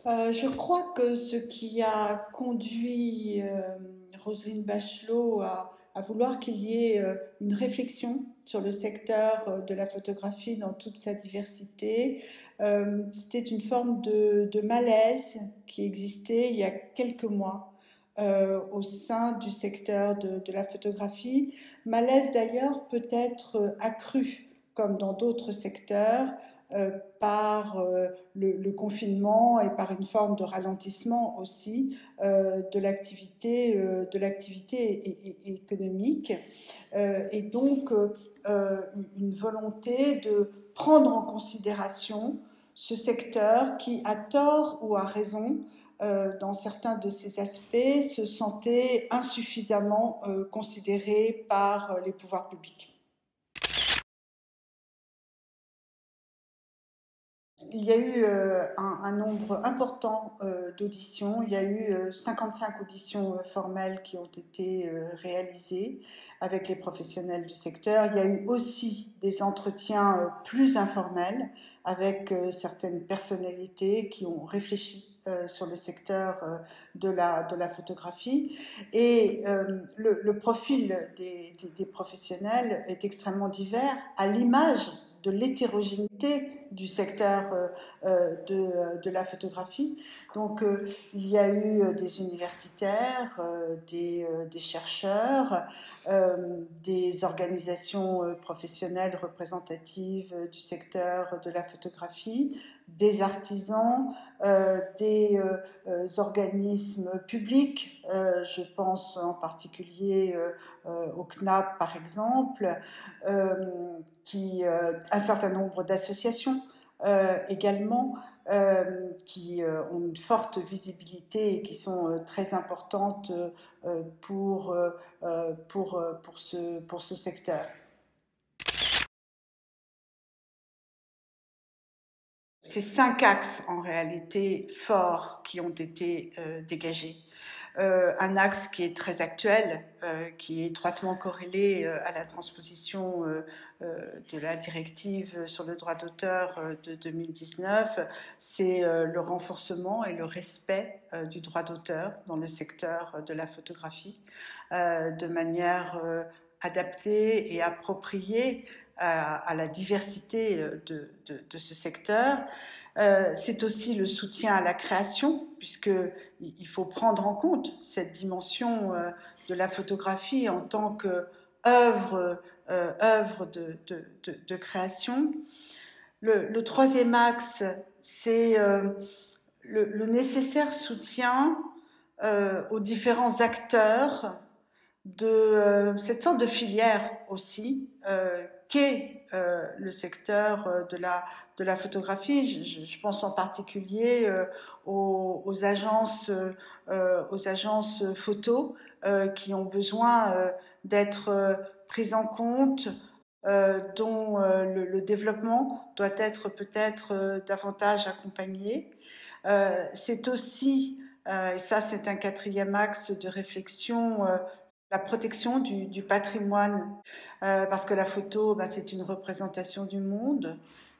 Je crois que ce qui a conduit Roselyne Bachelot à vouloir qu'il y ait une réflexion sur le secteur de la photographie dans toute sa diversité, c'était une forme de malaise qui existait il y a quelques mois au sein du secteur de la photographie. Malaise d'ailleurs peut-être accru, comme dans d'autres secteurs, par le confinement et par une forme de ralentissement aussi de l'activité économique et donc une volonté de prendre en considération ce secteur qui, à tort ou à raison, dans certains de ses aspects, se sentait insuffisamment considéré par les pouvoirs publics. Il y a eu un nombre important d'auditions. Il y a eu 55 auditions formelles qui ont été réalisées avec les professionnels du secteur. Il y a eu aussi des entretiens plus informels avec certaines personnalités qui ont réfléchi sur le secteur de la photographie. Et le profil des professionnels est extrêmement divers, à l'image de l'hétérogénéité du secteur de la photographie. Donc il y a eu des universitaires, des chercheurs, des organisations professionnelles représentatives du secteur de la photographie, des artisans, des organismes publics, je pense en particulier au CNAP par exemple, un certain nombre d'associations également qui ont une forte visibilité et qui sont très importantes pour ce secteur. C'est 5 axes en réalité forts qui ont été dégagés. Un axe qui est très actuel, qui est étroitement corrélé à la transposition de la directive sur le droit d'auteur de 2019, c'est le renforcement et le respect du droit d'auteur dans le secteur de la photographie, de manière adaptée et appropriée à la diversité de ce secteur. C'est aussi le soutien à la création, puisqu'il faut prendre en compte cette dimension de la photographie en tant qu'œuvre œuvre de création. Le troisième axe, c'est le nécessaire soutien aux différents acteurs de cette sorte de filière aussi qu'est le secteur de la photographie. Je pense en particulier aux agences photo qui ont besoin d'être prises en compte, dont le développement doit être peut-être davantage accompagné. C'est aussi, et ça c'est un quatrième axe de réflexion, la protection du patrimoine, parce que la photo, bah, c'est une représentation du monde,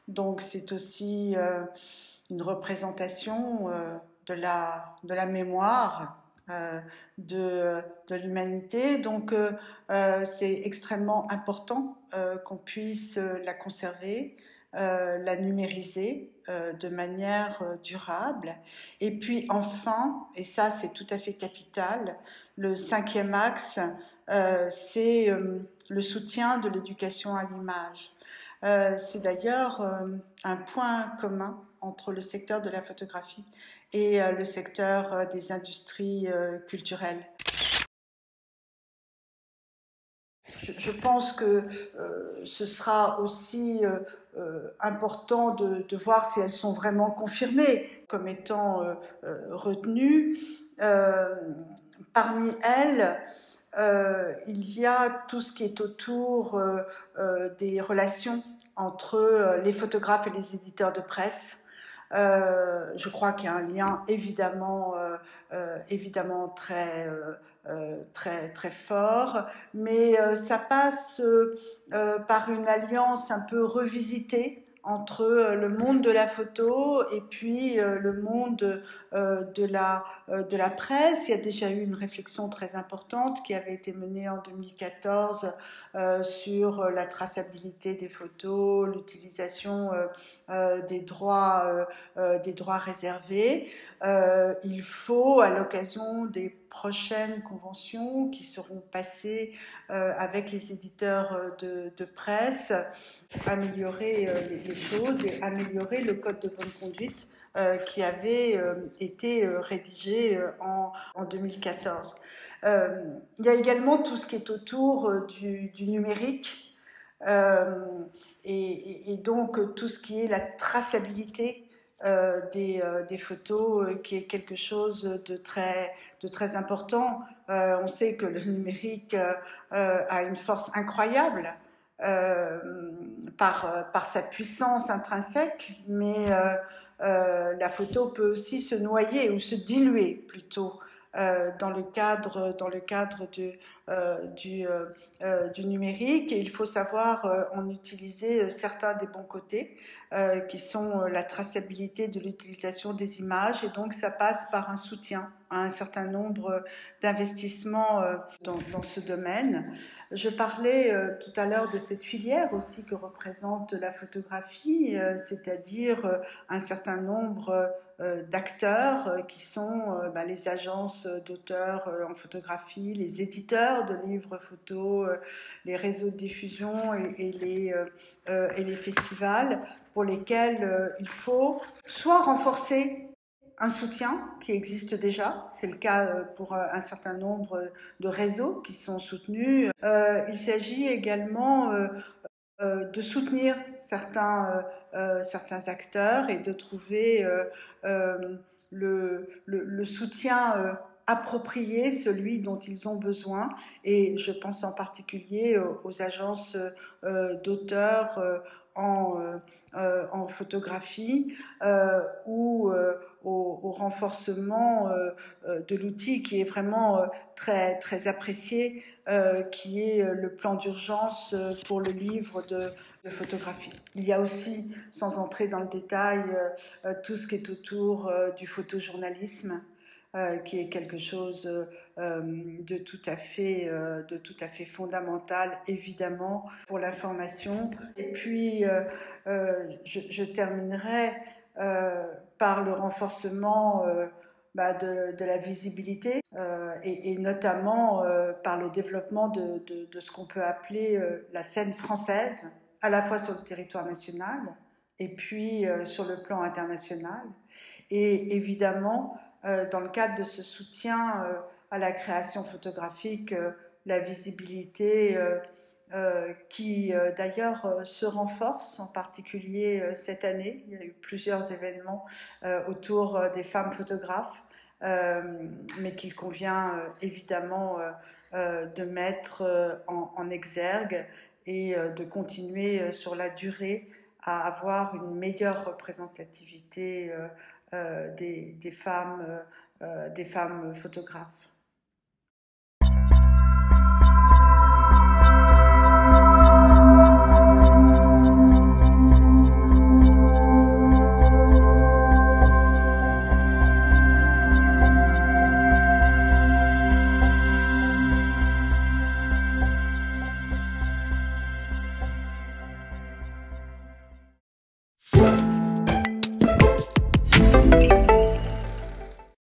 donc c'est aussi une représentation de la mémoire de l'humanité. Donc c'est extrêmement important qu'on puisse la conserver, la numériser de manière durable. Et puis enfin, et ça c'est tout à fait capital, le cinquième axe, c'est le soutien de l'éducation à l'image. C'est d'ailleurs un point commun entre le secteur de la photographie et le secteur des industries culturelles. Je pense que ce sera aussi important de voir si elles sont vraiment confirmées comme étant retenues. Euh, Parmi elles, il y a tout ce qui est autour des relations entre les photographes et les éditeurs de presse. Je crois qu'il y a un lien évidemment très fort, mais ça passe par une alliance un peu revisitée entre le monde de la photo et puis le monde de la presse. Il y a déjà eu une réflexion très importante qui avait été menée en 2014 sur la traçabilité des photos, l'utilisation des droits réservés. Il faut, à l'occasion des prochaines conventions qui seront passées avec les éditeurs de presse, améliorer les choses et améliorer le code de bonne conduite qui avait été rédigé en 2014. Il y a également tout ce qui est autour du numérique et donc tout ce qui est la traçabilité des photos qui est quelque chose de très important. On sait que le numérique a une force incroyable par sa puissance intrinsèque, mais la photo peut aussi se noyer ou se diluer plutôt dans le cadre du numérique. Et il faut savoir en utiliser certains des bons côtés qui sont la traçabilité de l'utilisation des images, et donc ça passe par un soutien à un certain nombre d'investissements dans ce domaine. Je parlais tout à l'heure de cette filière aussi que représente la photographie, c'est-à-dire un certain nombre d'acteurs qui sont les agences d'auteurs en photographie, les éditeurs de livres photos, les réseaux de diffusion et les festivals, pour lesquels il faut soit renforcer un soutien qui existe déjà, c'est le cas pour un certain nombre de réseaux qui sont soutenus. Il s'agit également de soutenir certains acteurs et de trouver le soutien approprié, celui dont ils ont besoin. Et je pense en particulier aux agences d'auteurs en photographie ou au renforcement de l'outil qui est vraiment très, très apprécié, qui est le plan d'urgence pour le livre de photographie. Il y a aussi, sans entrer dans le détail, tout ce qui est autour du photojournalisme, qui est quelque chose de tout à fait fondamental, évidemment, pour l'information. Et puis, je terminerai par le renforcement de la visibilité et notamment par le développement de ce qu'on peut appeler la scène française, à la fois sur le territoire national et puis sur le plan international. Et évidemment, dans le cadre de ce soutien à la création photographique, la visibilité qui d'ailleurs se renforce, en particulier cette année. Il y a eu plusieurs événements autour des femmes photographes, mais qu'il convient évidemment de mettre en exergue et de continuer sur la durée à avoir une meilleure représentativité des femmes photographes.